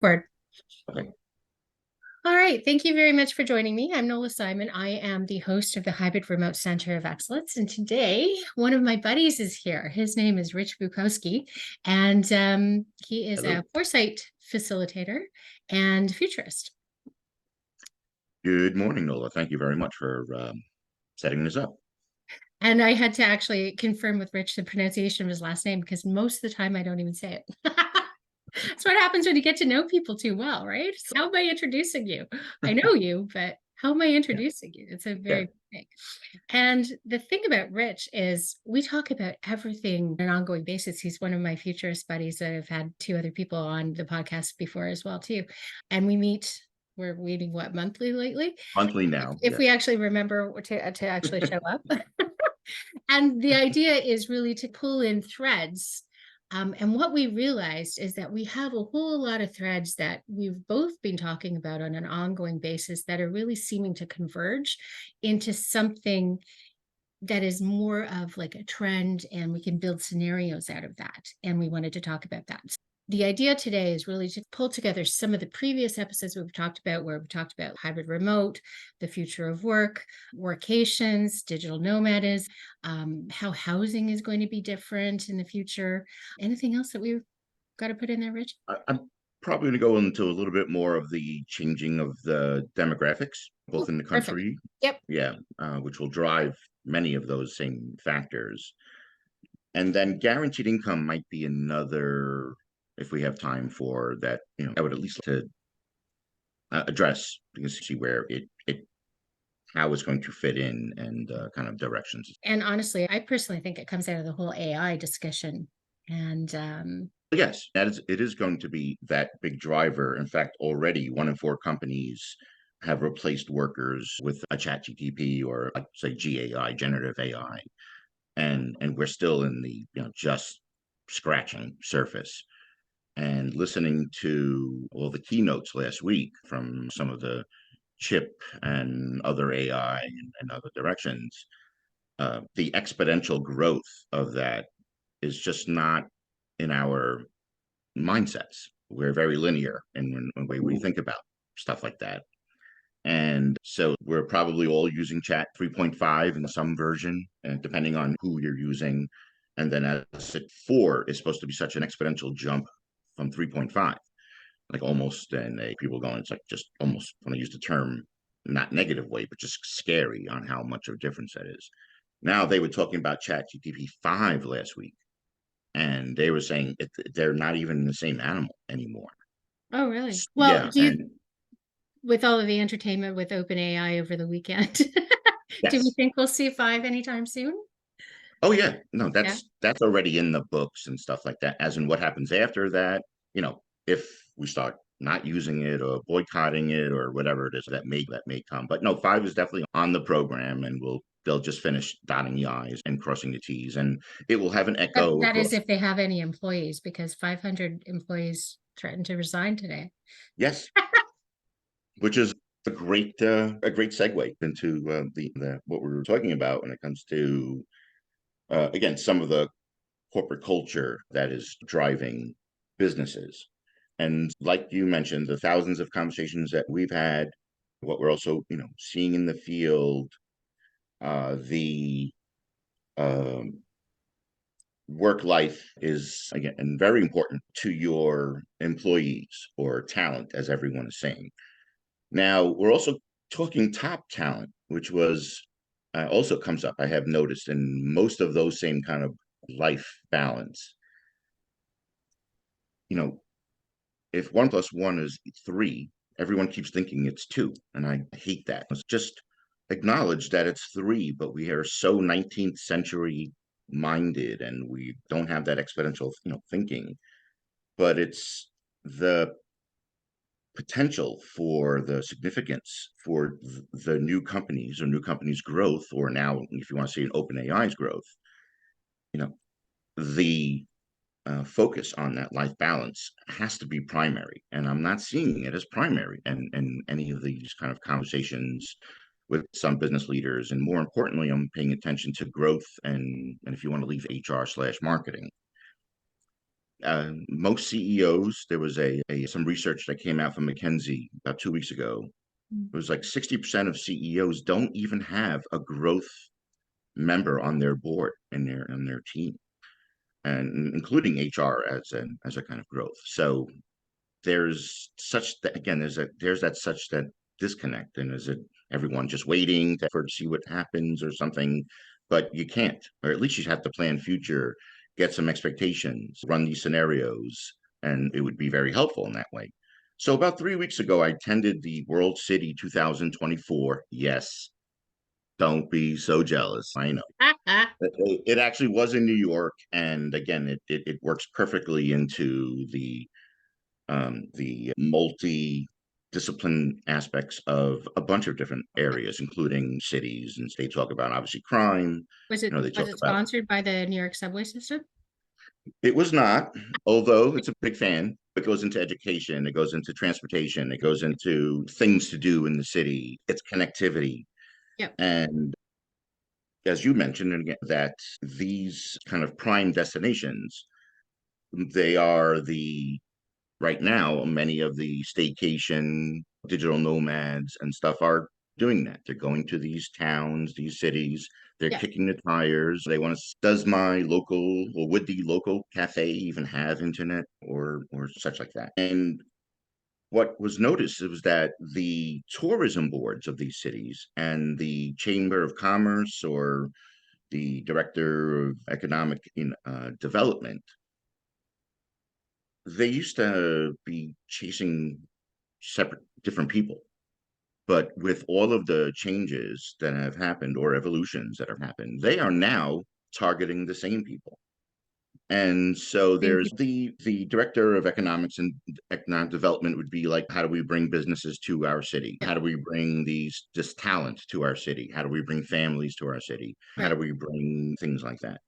Word. Okay. All right. Thank you very much for joining me. I'm Nola Simon. I am the host of the Hybrid Remote Center of Excellence. And today, one of my buddies is here. His name is Rich Bukowski, and he is Hello. a Foresight facilitator and futurist. Good morning, Nola. Thank you very much for setting this up. And I had to actually confirm with Rich the pronunciation of his last name because most of the time I don't even say it. That's what happens when you get to know people too well, right? So how am I introducing you? I know you, but how am I Yeah. introducing you? It's a Yeah. very big. And the thing about Rich is we talk about everything on an ongoing basis. He's one of my futurist buddies that I've had two other people on the podcast before as well, too. And we meet, we're meeting what, monthly lately? Monthly If, now. if we Yes. actually remember to actually show up. And the idea is really to pull in threads. And what we realized is that we have a whole lot of threads that we've both been talking about on an ongoing basis that are really seeming to converge into something that is more of like a trend, and we can build scenarios out of that. And we wanted to talk about that. The idea today is really to pull together some of the previous episodes we've talked about, where we talked about hybrid remote, the future of work, workations, digital nomadism, how housing is going to be different in the future. Anything else that we've got to put in there, Rich? I'm probably going to go into a little bit more of the changing of the demographics, both Oh, in the perfect. country, Yep. yeah, which will drive many of those same factors. And then guaranteed income might be another, if we have time for that, I would at least like to address because see where it how it's going to fit in and kind of directions. And honestly, I personally think it comes out of the whole AI discussion. And Yes, it is going to be that big driver. In fact, already 1 in 4 companies have replaced workers with a chat GTP or say GAI, generative AI. And we're still in the, just scratching surface. And listening to all the keynotes last week from some of the chip and other AI and other directions, the exponential growth of that is just not in our mindsets. We're very linear in the way we think about stuff like that. And so we're probably all using chat 3.5 in some version, and depending on who you're using. And then as it 4 is supposed to be such an exponential jump from 3.5, like almost, and people going, it's like just almost, when I use the term, not negative way, but just scary on how much of a difference that is. Now they were talking about chat GTP 5 last week, and they were saying they're not even the same animal anymore. oh, really? Well, Yeah, do you, and with all of the entertainment with OpenAI over the weekend, do we yes, think we'll see five anytime soon? oh yeah, no, Yeah. that's already in the books and stuff like that. As in what happens after that, if we start not using it or boycotting it or whatever it is that may come. But no, 5 is definitely on the program, and they'll just finish dotting the i's and crossing the t's, and it will have an That, echo that is across. if they have any employees, because 500 employees threatened to resign today. Yes, which is a great segue into the what we were talking about when it comes to again some of the corporate culture that is driving businesses. And like you mentioned, the thousands of conversations that we've had, what we're also, seeing in the field, the um, work life is again very important to your employees or talent, as everyone is saying. Now we're also talking top talent, which was also comes up. I have noticed in most of those same kind of life balance. You know, if 1 plus 1 is 3, everyone keeps thinking it's 2. And I hate that. Let's just acknowledge that it's 3, but we are so 19th century minded and we don't have that exponential, thinking. But it's the potential for the significance for the new companies or new companies' growth, or now, if you want to say an open AI's growth, you know, the focus on that life balance has to be primary. And I'm not seeing it as primary and any of these kind of conversations with some business leaders. And more importantly, I'm paying attention to growth and if you want to leave HR/marketing. Most CEOs, there was some research that came out from McKinsey about 2 weeks ago. Mm. It was like 60% of CEOs don't even have a growth member on their board and their team, and including HR as a kind of growth. So there's such that, again, there's that such that disconnect. And is it everyone just waiting to see what happens or something? But you can't, or at least you have to plan future, get some expectations, run these scenarios, and it would be very helpful in that way. So about 3 weeks ago, I attended the World City 2024. Yes, don't be so jealous. I know. It actually was in New York, and again, it works perfectly into the multi-discipline aspects of a bunch of different areas, including cities, and they talk about obviously crime. Was They it talk about, sponsored by the New York subway system? it was not, although it's a big fan. It goes into education, it goes into transportation, it goes into things to do in the city. It's connectivity, Yep. and as you mentioned, and again, that these kind of prime destinations, they are the right now, many of the staycation digital nomads and stuff are doing that. They're going to these towns, these cities. They're Yeah. kicking the tires. They want to. Does my local, or would the local cafe even have internet or such like that? And what was noticed was that the tourism boards of these cities and the Chamber of Commerce or the Director of Economic Development, they used to be chasing separate different people, but with all of the changes that have happened or evolutions that have happened, they are now targeting the same people. And so Same there's people. the director of economics and economic development would be like, how do we bring businesses to our city? Yep. How do we bring this talent to our city? How do we bring families to our city? How do Right. we bring things like that?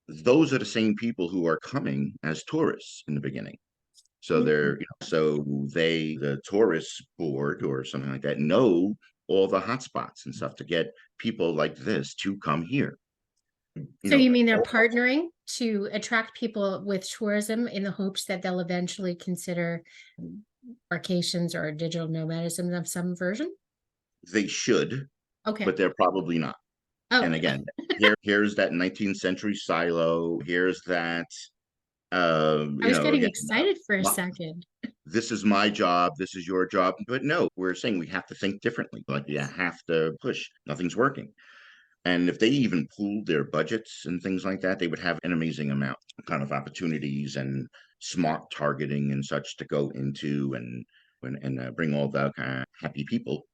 Those are the same people who are coming as tourists in the beginning. So Mhm. the tourist board or something like that, know all the hotspots and stuff to get people like this to come here. You So you know, mean they're partnering to attract people with tourism in the hopes that they'll eventually consider vacations or digital nomadism of some version? they should, Okay. but they're probably not. Oh, And again, here's that 19th century silo. Here's that, I was getting again, excited for a my, second. this is my job, this is your job. But no, we're saying we have to think differently. Like you have to push. Nothing's working. And if they even pooled their budgets and things like that, they would have an amazing amount kind of opportunities and smart targeting and such to go into and bring all the kind of happy people,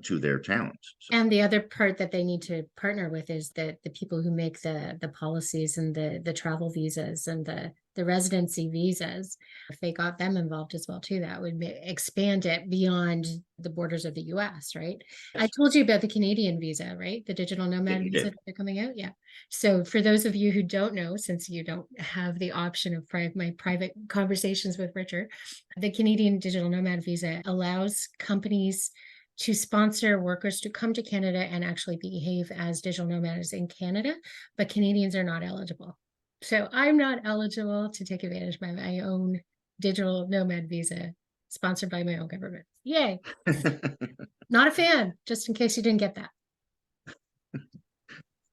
to their towns. So And the other part that they need to partner with is the people who make the policies and the travel visas and the residency visas. If they got them involved as well too, that would expand it beyond the borders of the US, right? I yes, told you about the Canadian visa, right? The digital yeah, nomad you visa did. that they're coming out. Yeah. So for those of you who don't know, since you don't have the option of my private conversations with Richard, the Canadian digital nomad visa allows companies to sponsor workers to come to Canada and actually behave as digital nomads in Canada, but Canadians are not eligible. So I'm not eligible to take advantage of my own digital nomad visa sponsored by my own government. Yay. Not a fan, just in case you didn't get that.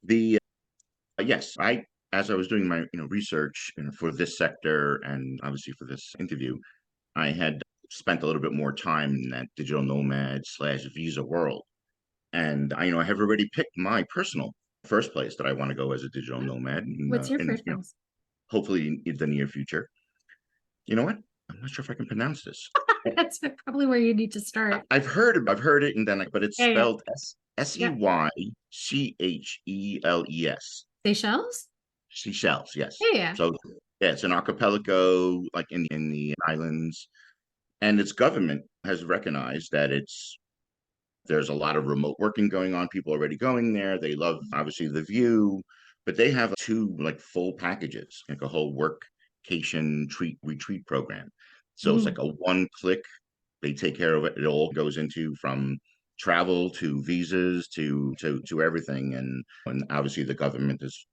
the Yes, I as I was doing my research for this sector and obviously for this interview, I had spent a little bit more time in that digital nomad slash visa world. And I have already picked my personal first place that I want to go as a digital nomad, What's your and first place? hopefully in the near future. You know what? I'm not sure if I can pronounce this. That's probably where you need to start. I've heard it, and then but it's Yeah, yeah, spelled yeah. Seychelles. Seychelles? Seychelles, yes. Yeah, yeah. So yeah, it's an archipelago like in the islands, and its government has recognized that there's a lot of remote working going on. People already going there. They love obviously the view, but they have two like full packages, like a whole workcation retreat program. So it's like Mm. a one click. They take care of it. It all goes into from travel to visas to everything, and obviously the government is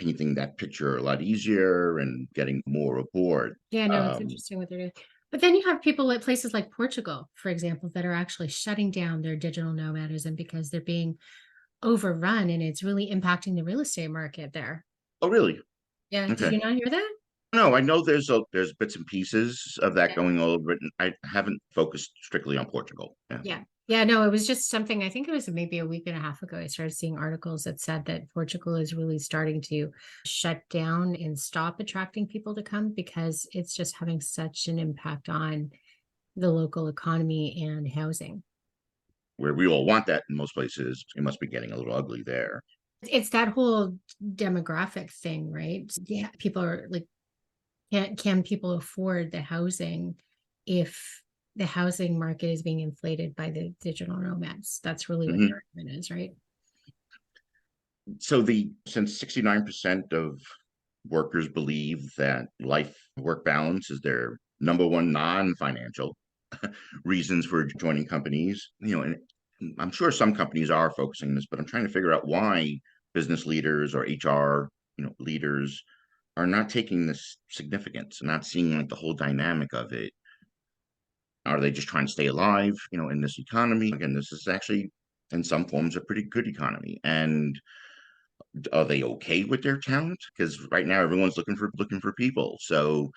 painting that picture a lot easier and getting more aboard. Yeah, no, it's Um, interesting what they're doing. But then you have people at places like Portugal, for example, that are actually shutting down their digital nomadism because they're being overrun and it's really impacting the real estate market there. oh, really? Yeah, did Okay. you not hear that? No, I know there's bits and pieces of that Yeah. going all over it. And I haven't focused strictly on Portugal. Yeah. Yeah. Yeah, no, it was just something I think it was maybe a week and a half ago. I started seeing articles that said that Portugal is really starting to shut down and stop attracting people to come because it's just having such an impact on the local economy and housing. Where we all want that in most places, it must be getting a little ugly there. It's that whole demographic thing, right? Yeah, people are like, can people afford the housing if the housing market is being inflated by the digital nomads? That's really what the Mhm. argument is, right? So the since 69% of workers believe that life work balance is their number one non-financial reasons for joining companies, and I'm sure some companies are focusing on this, but I'm trying to figure out why business leaders or HR, leaders are not taking this significance, not seeing like the whole dynamic of it. Are they just trying to stay alive, in this economy? Again, this is actually in some forms a pretty good economy. And are they okay with their talent? Because right now everyone's looking for people. So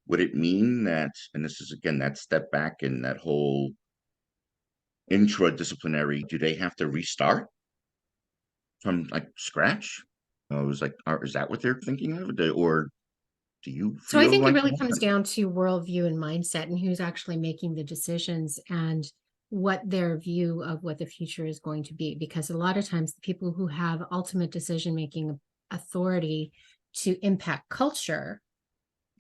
would it mean that, and this is again that step back in that whole intradisciplinary, do they have to restart from like scratch? I was like, is that what they're thinking of? Or do you So I feel think it like really comes that? down to worldview and mindset and who's actually making the decisions and what their view of what the future is going to be. Because a lot of times the people who have ultimate decision making authority to impact culture,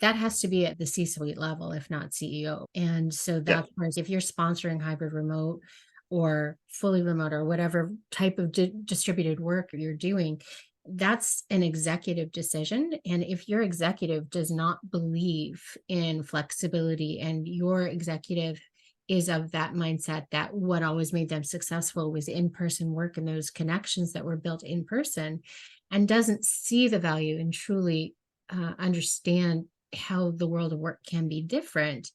that has to be at the C-suite level, if not CEO. And so Yeah. that's where if you're sponsoring hybrid remote or fully remote or whatever type of distributed work you're doing, that's an executive decision. And if your executive does not believe in flexibility and your executive is of that mindset that what always made them successful was in-person work and those connections that were built in person and doesn't see the value and truly understand how the world of work can be different,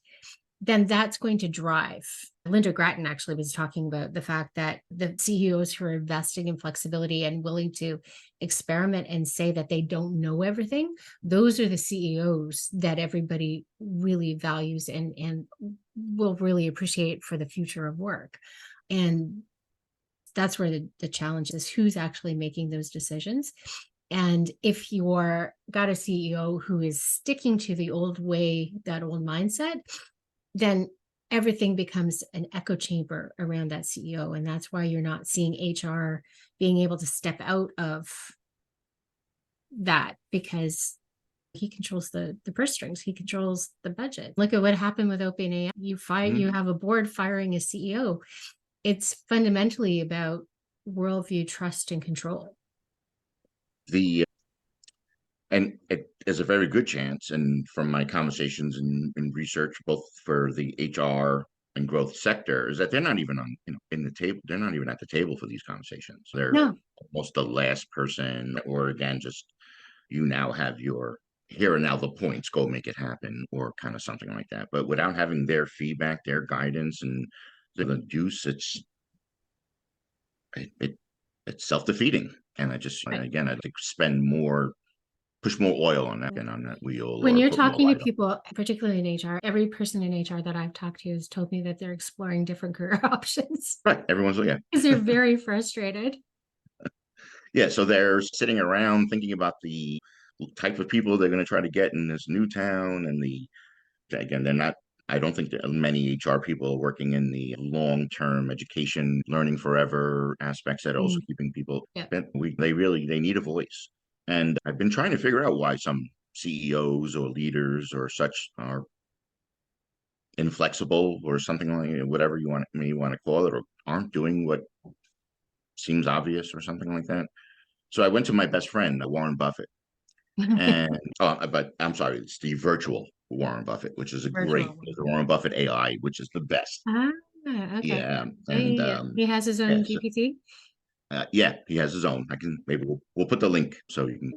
then that's going to drive. Linda Grattan actually was talking about the fact that the CEOs who are investing in flexibility and willing to experiment and say that they don't know everything, those are the CEOs that everybody really values and will really appreciate for the future of work. And that's where the challenge is who's actually making those decisions. And if you're got a CEO who is sticking to the old way, that old mindset, then everything becomes an echo chamber around that CEO. And that's why you're not seeing HR being able to step out of that because he controls the purse strings. He controls the budget. Look at what happened with OpenAI. You Mhm. have a board firing a CEO. It's fundamentally about worldview, trust, and control. The And it is a very good chance, and from my conversations and research, both for the HR and growth sector, is that they're not even on, in the table. They're not even at the table for these conversations. They're No, almost the last person, or again, just you now have your here and now the points, go make it happen, or kind of something like that. But without having their feedback, their guidance, and the juice, it it's self defeating. And I just right. again, I'd like spend more push more oil on that wheel When or you're put more talking to light on. people, particularly in HR, every person in HR that I've talked to has told me that they're exploring different career options Right. Everyone's like, yeah. because they're very frustrated. Yeah. So they're sitting around thinking about the type of people they're going to try to get in this new town. And again, they're not, I don't think that many HR people are working in the long term education, learning forever aspects that are also Mm, keeping people, yeah. they need a voice. And I've been trying to figure out why some CEOs or leaders or such are inflexible or something like whatever you want to call it, or aren't doing what seems obvious or something like that. So I went to my best friend, Warren Buffett, and but I'm sorry, it's the virtual Warren Buffett, which is a great. Virtual. There's a Warren Buffett AI, which is the best. Ah, okay. Yeah, Yeah, and yeah, yeah. He has his yeah, own GPT. yeah, he has his own. I can maybe we'll put the link so you can.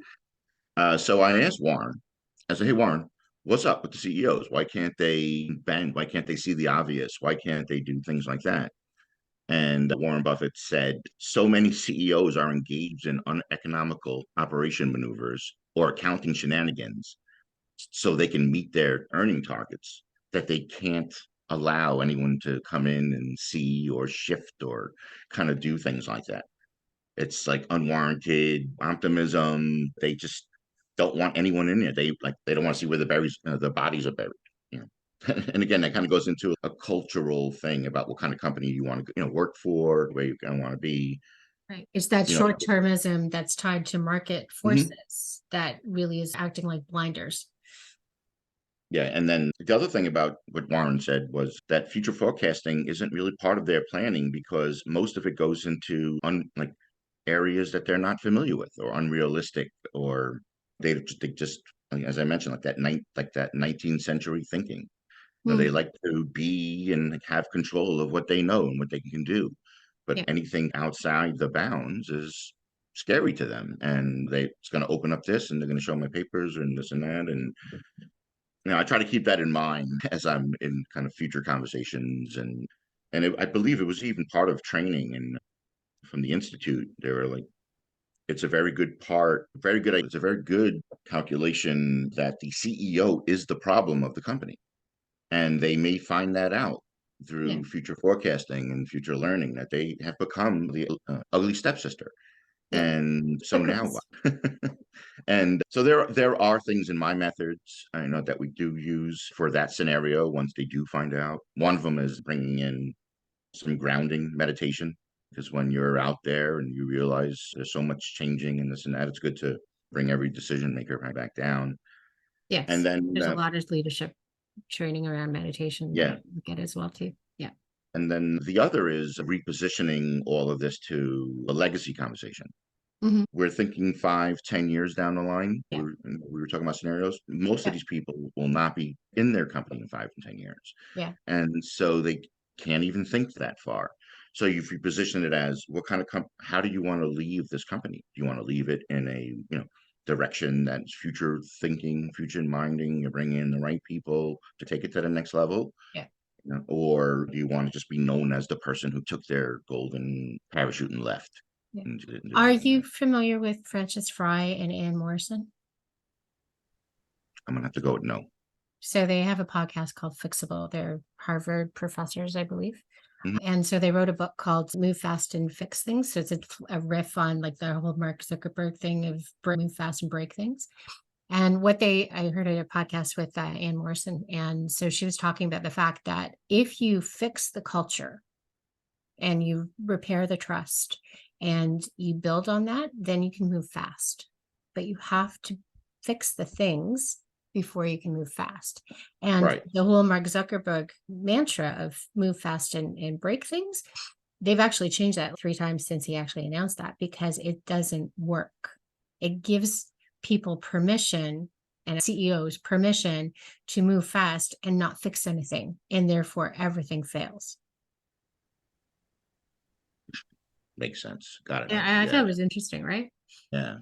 So I asked Warren, I said, hey, Warren, what's up with the CEOs? Why can't they bend? Why can't they see the obvious? Why can't they do things like that? And Warren Buffett said, so many CEOs are engaged in uneconomical operation maneuvers or accounting shenanigans so they can meet their earning targets that they can't allow anyone to come in and see or shift or kind of do things like that. It's like unwarranted optimism. They just don't want anyone in there. They don't want to see where the bodies are buried. You know, and again, that kind of goes into a cultural thing about what kind of company you want to work for, where you're going to want to be. Right. It's that You know, short-termism that's tied to market mhm. forces that really is acting like blinders. Yeah, and then the other thing about what Warren said was that future forecasting isn't really part of their planning because most of it goes into like areas that they're not familiar with or unrealistic, or they just like, as I mentioned, like that 19th century thinking. They Mm, like to be and have control of what they know and what they can do, but yeah. anything outside the bounds is scary to them, and it's going to open up this, and they're going to show my papers and this and that, and I try to keep that in mind as I'm in kind of future conversations, I believe it was even part of training and from the institute. They were like, it's a very good part, very good. It's a very good calculation that the CEO is the problem of the company, and they may find that out Yeah. through future forecasting and future learning that they have become the ugly stepsister. Yeah. And so now what? And so there are things in my methods I know that we do use for that scenario once they do find out. One of them is bringing in some grounding meditation, because when you're out there and you realize there's so much changing and this and that, it's good to bring every decision maker right back down. And Yes. then There's a lot of leadership training around meditation that yeah, I get as well too. Yeah. and then the other is repositioning all of this to a legacy conversation. Hmm. We're thinking 5, 10 years down the line. Yeah. We were talking about scenarios. Most of Yeah. these people will not be in their company in 5 and 10 years, Yeah. and so they can't even think that far. So if you position it as what kind of how do you want to leave this company? Do you want to leave it in a direction that's future thinking, future minding? You bring in the right people to take it to the next level, Yeah. or do you want to just be known as the person who took their golden parachute and left Yeah. and didn't do Are anything? you familiar with Frances Fry and Anne Morrison? I'm gonna have to go with no. So they have a podcast called Fixable. They're Harvard professors, I believe. Mhm. And so they wrote a book called Move Fast and Fix Things. So it's a riff on like the whole Mark Zuckerberg thing of move fast and break things. And I heard a podcast with Anne Morrison. And so she was talking about the fact that if you fix the culture and you repair the trust and you build on that, then you can move fast. But you have to fix the things before you can move fast. And Right. the whole Mark Zuckerberg mantra of move fast and break things, they've actually changed that 3 times since he actually announced that because it doesn't work. It gives people permission and CEOs permission to move fast and not fix anything. And therefore, everything fails. Makes sense. Got it Yeah, now. I thought Yeah. it was interesting, right? Yeah.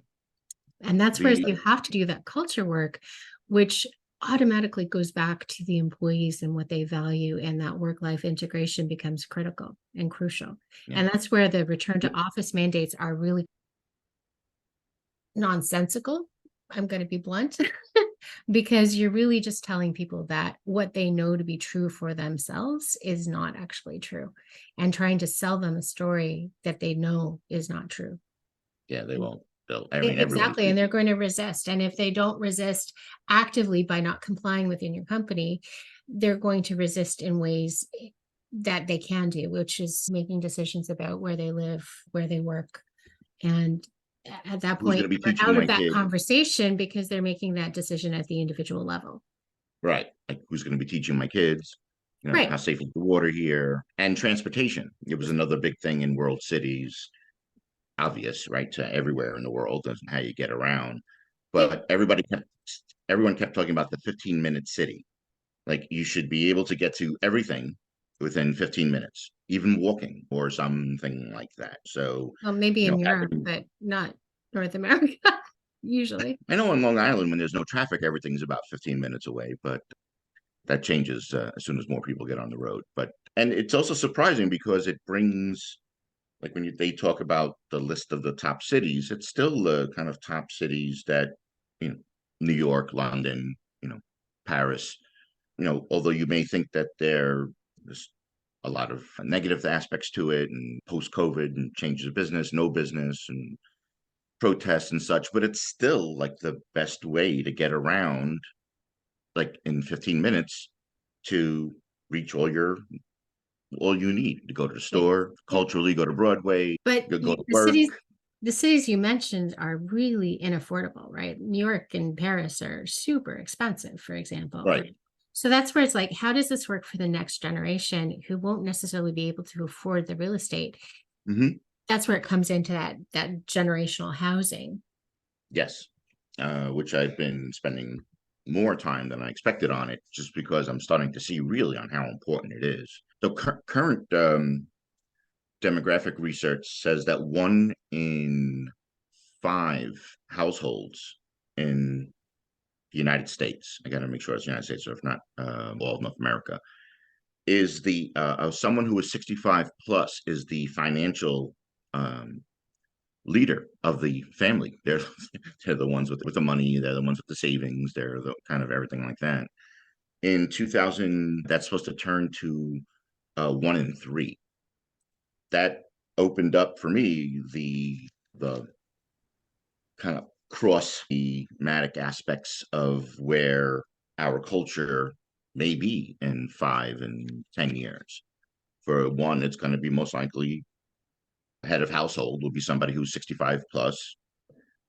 And that's where The you have to do that culture work, which automatically goes back to the employees and what they value, and that work-life integration becomes critical and crucial. yeah. And that's where the return to office mandates are really nonsensical. I'm going to be blunt because you're really just telling people that what they know to be true for themselves is not actually true and trying to sell them a story that they know is not true. Yeah, they won't. I mean, everyone. Exactly. And they're going to resist. And if they don't resist actively by not complying within your company, they're going to resist in ways that they can do, which is making decisions about where they live, where they work. And at that Who's point, going to be they're teaching out of my that kid? conversation because they're making that decision at the individual level. Right. Like, who's going to be teaching my kids? Right. How safe is the water here? And transportation. It was another big thing in world cities, obvious, right, to everywhere in the world, and how you get around. Yeah. But everyone kept talking about the 15-minute city. Like, you should be able to get to everything within 15 minutes, even walking or something like that. So, Well, maybe in Europe, having but not North America. usually. I know on Long Island, when there's no traffic, everything's about 15 minutes away, but that changes as soon as more people get on the road. And it's also surprising because it brings, like when they talk about the list of the top cities, it's still the kind of top cities that, you know, New York, London, Paris, although you may think that there's a lot of negative aspects to it and post COVID and changes of business, no business and protests and such, but it's still like the best way to get around, like in 15 minutes, to reach all you need to go to the Yeah. store, Yeah. culturally, go to Broadway, But go to the work. cities you mentioned are really inaffordable, right? New York and Paris are super expensive, for example. Right. So that's where it's like, how does this work for the next generation who won't necessarily be able to afford the real estate? Hmm. That's where it comes into that generational housing. Yes. Which I've been spending more time than I expected on it, just because I'm starting to see really on how important it is. So current demographic research says that 1 in 5 households in the United States, I got to make sure it's the United States, or if not, all of North America, is the someone who is 65 plus is the financial um, leader of the family. They're the ones with the money. They're the ones with the savings. They're the kind of everything like that. In 2000, that's supposed to turn to 1 in 3. That opened up for me the kind of cross thematic aspects of where our culture may be in 5 and 10 years. For one, it's going to be most likely head of household will be somebody who's 65 plus,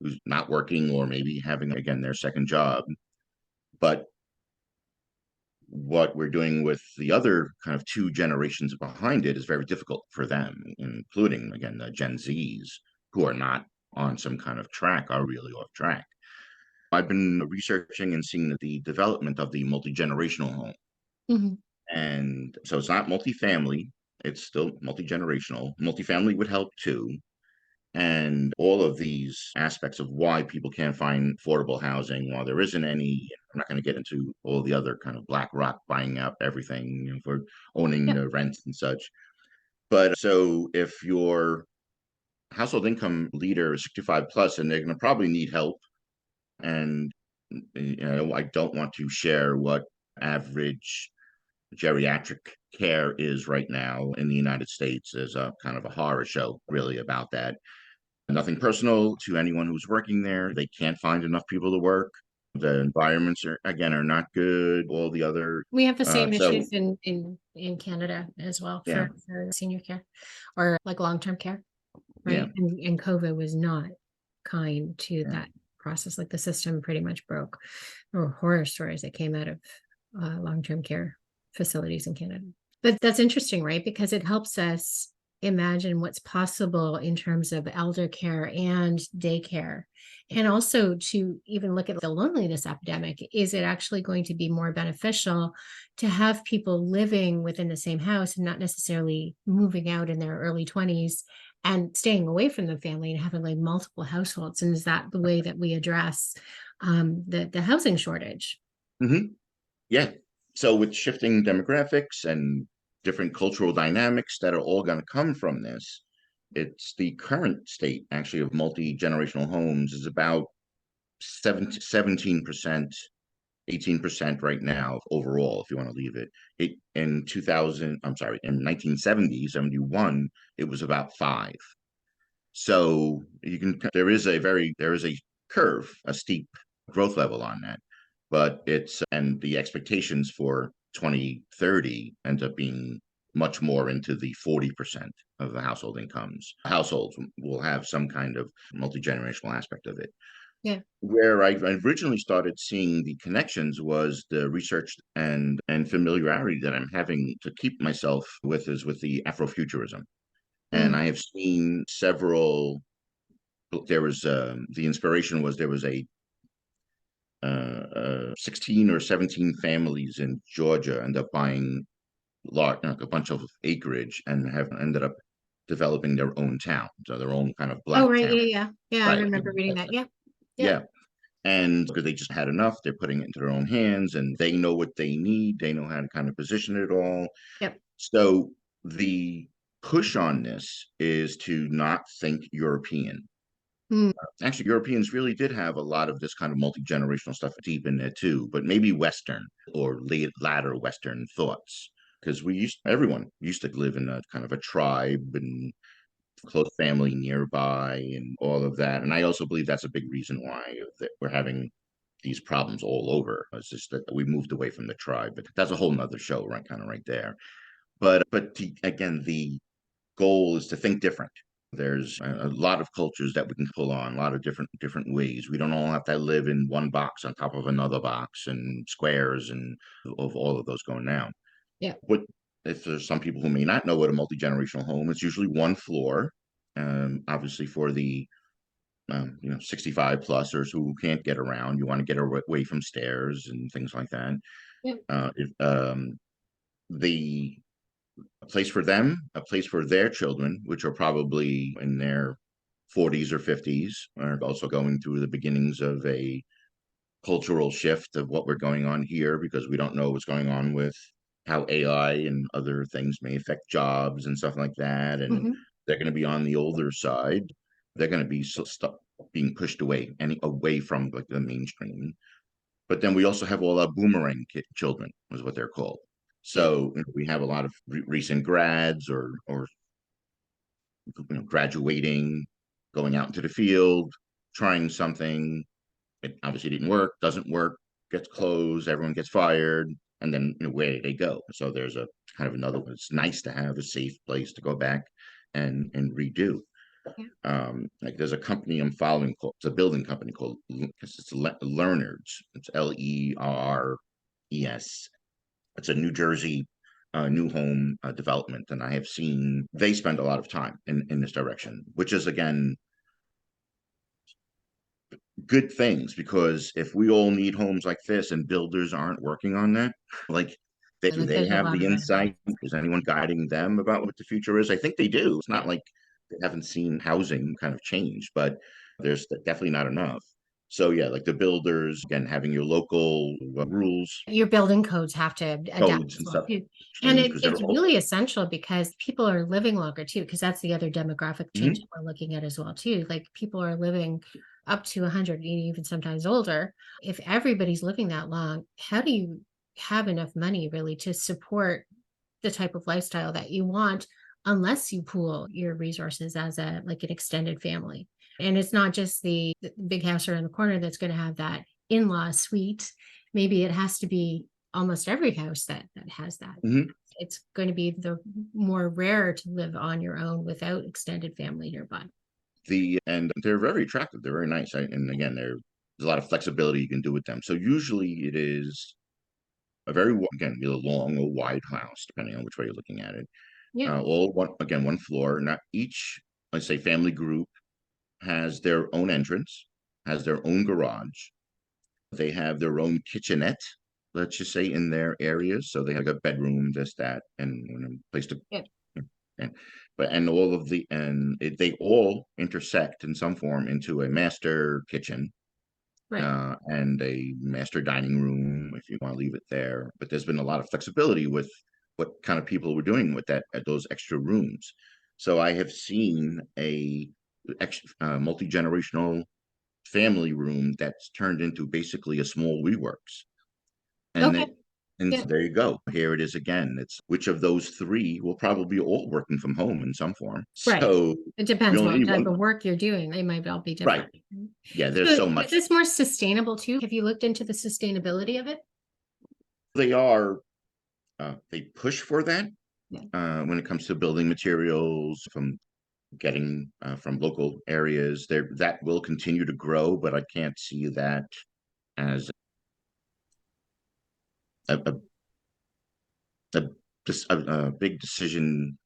who's not working or maybe having again their second job. But what we're doing with the other kind of 2 generations behind it is very difficult for them, including again the Gen Zs who are not on some kind of track, are really off track. I've been researching and seeing the development of the multi-generational home. Mhm. And so it's not multifamily, it's still multi-generational. Multifamily would help too. And all of these aspects of why people can't find affordable housing, while there isn't any. I'm not going to get into all the other kind of BlackRock buying out everything, for owning Yep. the rents and such. But so if your household income leader is 65 plus, and they're going to probably need help, and I don't want to share what average geriatric care is right now in the United States. There's a kind of a horror show really about that. Nothing personal to anyone who's working there. They can't find enough people to work. The environments are not good. All the other We have the same so issues in Canada as well yeah, for senior care or like long-term care, yeah, right? And COVID was not kind to yeah. that process. Like the system pretty much broke. There were horror stories that came out of long-term care facilities in Canada. But that's interesting, right? Because it helps us imagine what's possible in terms of elder care and daycare. And also to even look at the loneliness epidemic. Is it actually going to be more beneficial to have people living within the same house and not necessarily moving out in their early 20s and staying away from the family and having like multiple households? And is that the way that we address the housing shortage? Hmm. Yeah. So with shifting demographics and different cultural dynamics that are all going to come from this, it's the current state actually of multi-generational homes is about 17%, 18% right now overall, if you want to leave it. It in 2000, I'm sorry, in 1970, 71, it was about 5. So there is a curve, a steep growth level on that. But and the expectations for 2030 end up being much more into the 40% of the household incomes. Households will have some kind of multi-generational aspect of it. Yeah. Where I originally started seeing the connections was the research and familiarity that I'm having to keep myself with is with the Afrofuturism. And Mm. I have seen several. There was the inspiration was there was a 16 or 17 families in Georgia end up buying like a bunch of acreage and have ended up developing their own town, so their own kind of Oh, black right. town. Yeah. Yeah. Yeah. I Right. remember reading that. Yeah. Yep. Yeah. And because they just had enough, they're putting it into their own hands and they know what they need. They know how to kind of position it all. Yep. So the push on this is to not think European. Mm. Actually, Europeans really did have a lot of this kind of multi-generational stuff deep in there too, but maybe Western or latter Western thoughts. Because everyone used to live in a kind of a tribe and close family nearby and all of that. And I also believe that's a big reason why that we're having these problems all over. It's just that we moved away from the tribe, but that's a whole nother show, right? Kind of right there. Again, the goal is to think different. There's a lot of cultures that we can pull on, a lot of different ways. We don't all have to live in one box on top of another box and squares and of all of those going down. Yep. But if there's some people who may not know what a multi-generational home, it's usually one floor. Obviously, for the 65 plusers who can't get around, you want to get away from stairs and things like that. Yep. If the a place for them, a place for their children, which are probably in their 40s or 50s, are also going through the beginnings of a cultural shift of what we're going on here because we don't know what's going on with how AI and other things may affect jobs and stuff like that. And Hmm. they're going to be on the older side. They're going to be being pushed away and away from like the mainstream. But then we also have all our boomerang children, is what they're called. Yep. So we have a lot of recent grads or graduating, going out into the field, trying something. It obviously didn't work, doesn't work, gets closed, everyone gets fired, and then where do they go? So there's a kind of another one. It's nice to have a safe place to go back and redo. Yeah. Like there's a company I'm following called, it's a building company called it's Learners. It's LERES. It's a New Jersey new home development, and I have seen they spend a lot of time in this direction, which is again good things because if we all need homes like this and builders aren't working on that, like I do think they there's a have lot the of benefits. insight? Is anyone guiding them about what the future is? I think they do. It's not Yeah. like they haven't seen housing kind of change, but there's definitely not enough. So yeah, like the builders again having your local rules, Your building codes have to adapt codes as and well stuff too. And change because they're it's all. really essential because people are living longer too, because that's the other demographic change Mhm. that we're looking at as well too. Like people are living up to 100, even sometimes older. If everybody's living that long, how do you have enough money really to support the type of lifestyle that you want unless you pool your resources as a like an extended family? And it's not just the big house around the corner that's going to have that in-law suite. Maybe it has to be almost every house that has that. Mhm. It's going to be the more rare to live on your own without extended family nearby. And they're very attractive. They're very nice. And again, there's a lot of flexibility you can do with them. So usually it is a again, either long or wide house, depending on which way you're looking at it. Yeah. All one floor. Not each, let's say, family group has their own entrance, has their own garage. They have their own kitchenette, let's just say, in their areas. So they have a bedroom, this, that, and a place to. Yeah. And and all of they all intersect in some form into a master kitchen Right. and a master dining room if you want to leave it there. But there's been a lot of flexibility with what kind of people were doing with that at those extra rooms. So I have seen a multi-generational family room that's turned into basically a small WeWorks. And Okay. that and Yeah. so there you go. Here it is again. It's which of those three will probably be all working from home in some form. Right. So It you depends only what need type one. of work you're doing. They might all be Right. different. Yeah, there's So so is much. this more sustainable too? Have you looked into the sustainability of it? They are they push for that Yeah. when it comes to building materials from getting from local areas. There that will continue to grow, but I can't see that as a a, a, a big decision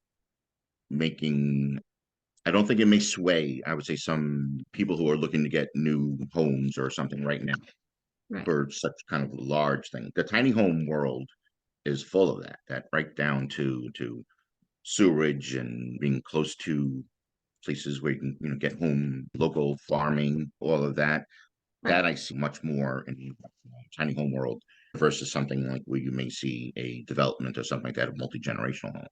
making. I don't think it may sway. I would say some people who are looking to get new homes or something right now Right. for such kind of large thing. The tiny home world is full of that. That right down to sewerage and being close to places where you can get home, local farming, all of that. Right. That I see much more in the tiny home world versus something like where you may see a development or something like that of multi-generational home.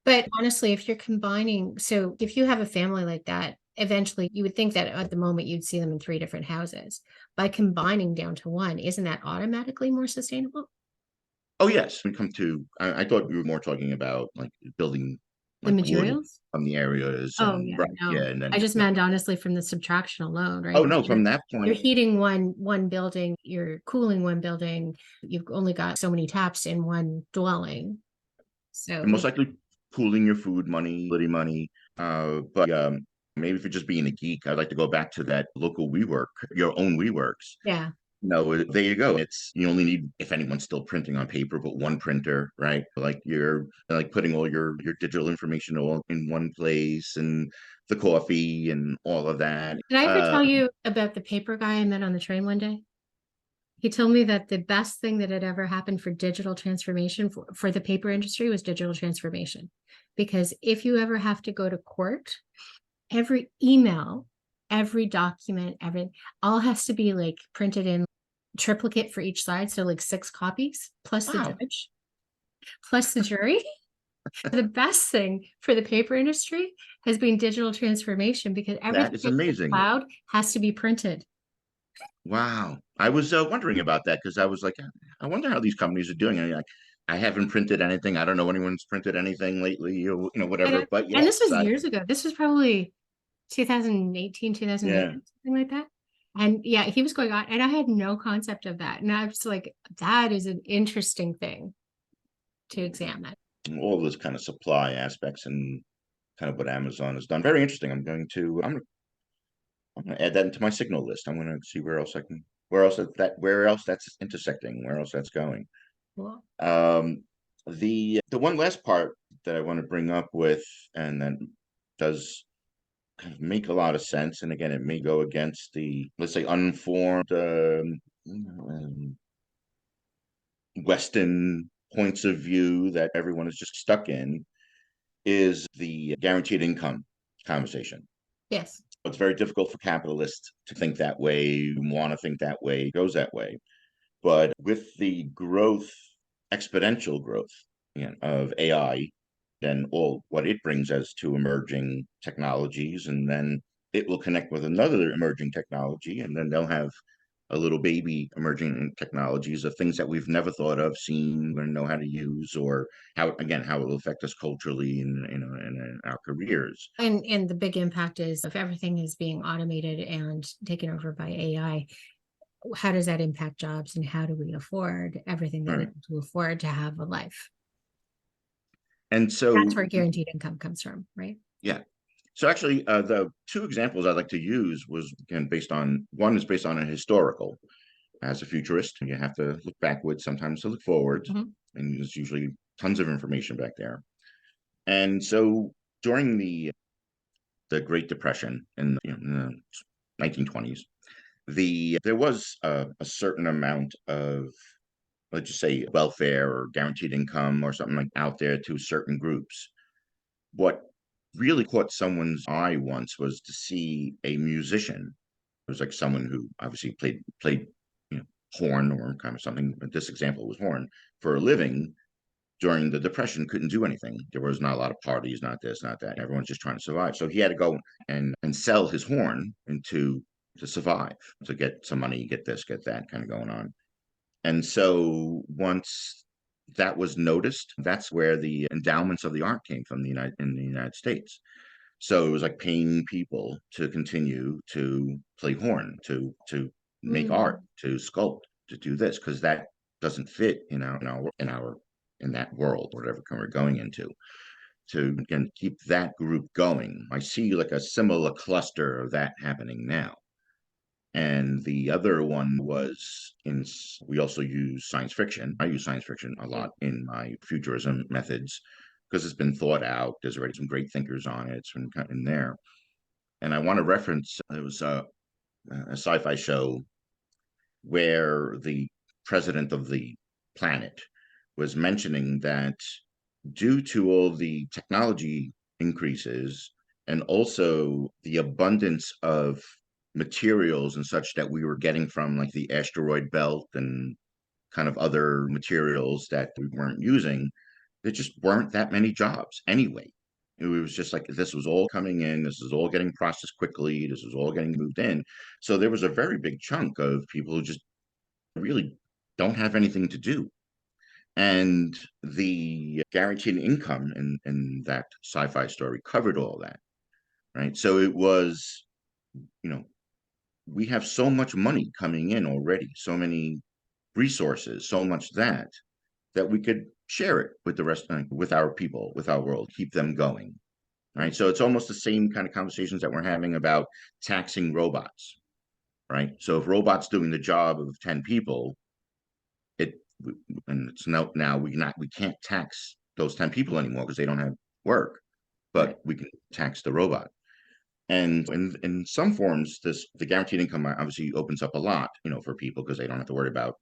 But honestly, if you're combining, so if you have a family like that, eventually you would think that at the moment you'd see them in three different houses. By combining down to one, isn't that automatically more sustainable? Oh, yes, when it come to I thought we were more talking about, like, building, The like, wood materials? from the areas Oh, and yeah, right, yeah, no. and I then just no. meant honestly from the subtraction alone, Oh, right? no, You're from that you're point, heating one building, you're cooling one building, you've only got so many taps in one dwelling. and most So, likely pooling your food money, utility money, but, maybe if you're just being a geek, I'd like to go back to that local WeWork, your own WeWorks. yeah. No, there you go. It's you only need, if anyone's still printing on paper, but one printer, right? Like you're like putting all your digital information all in one place and the coffee and all of that. Did I ever tell you about the paper guy I met on the train one day? He told me that the best thing that had ever happened for digital transformation for the paper industry was digital transformation. Because if you ever have to go to court, every email, every document, every all has to be like printed in triplicate for each side. So like 6 copies plus the Wow, judge, plus the jury. The best thing for the paper industry has been digital transformation because that everything is in the amazing. cloud has to be printed. Wow. I was wondering about that because I was like, I wonder how these companies are doing it. Like, I haven't printed anything. I don't know anyone's printed anything lately, or And, whatever. But and this yes, was years ago. This was probably 2018, yeah. 2019, something like that. And yeah, he was going on, and I had no concept of that. And I was like, that is an interesting thing to examine. All those kind of supply aspects and kind of what Amazon has done. Very interesting. I'm gonna add that into my signal list. I'm gonna see where else that's intersecting, where else that's going. Cool. The one last part that I want to bring up with, and that does kind of make a lot of sense, and again, it may go against the, let's say, uninformed Western points of view that everyone is just stuck in, is the guaranteed income conversation. Yes. It's very difficult for capitalists to think that way, want to think that way, goes that way. But with the growth, exponential growth, of AI, then all what it brings as to emerging technologies, and then it will connect with another emerging technology, and then they'll have a little baby emerging technologies of things that we've never thought of, seen, or know how to use, or how it will affect us culturally in our careers. And the big impact is if everything is being automated and taken over by AI, how does that impact jobs and how do we afford everything that we Right. need to afford to have a life? And That's so, where guaranteed income comes from, right? yeah. So actually, the two examples I'd like to use was, again, based on one is based on a historical. As a futurist, you have to look backwards sometimes to look forward, Mhm. and there's usually tons of information back there. And so during the Great Depression in the 1920s, there was a certain amount of, let's just say, welfare or guaranteed income or something like out there to certain groups. What really caught someone's eye once was to see a musician. It was like someone who obviously played horn or kind of something. But this example was horn for a living during the Depression. Couldn't do anything. There was not a lot of parties, not this, not that. Everyone's just trying to survive. So he had to go and sell his horn to survive, to get some money, get this, get that kind of going on. And so once that was noticed, that's where the endowments of the art came from in the United States. So it was like paying people to continue to play horn, to make art, Mm. to sculpt, to do this, because that doesn't fit in that world, whatever we're going into. To again keep that group going. I see like a similar cluster of that happening now. And the other one was we also use science fiction. I use science fiction a Yeah. lot in my futurism methods because it's been thought out. There's already some great thinkers on it. It's been kind of in there. And I want to reference, there was a sci-fi show where the president of the planet was mentioning that due to all the technology increases and also the abundance of materials and such that we were getting from like the asteroid belt and kind of other materials that we weren't using, there just weren't that many jobs anyway. It was just like this was all coming in, this is all getting processed quickly, this is all getting moved in. So there was a very big chunk of people who just really don't have anything to do. And the guaranteed income in that sci-fi story covered all that, right? So it was, you know, we have so much money coming in already, so many resources, so much that we could share it with the rest, with our people, with our world, keep them going. Right. So it's almost the same kind of conversations that we're having about taxing robots. Right. So if robots doing the job of 10 people, it and it's now we can't tax those 10 people anymore because they don't have work, Right. but we can tax the robot. And in some forms, the guaranteed income obviously opens up a lot, for people because they don't have to worry about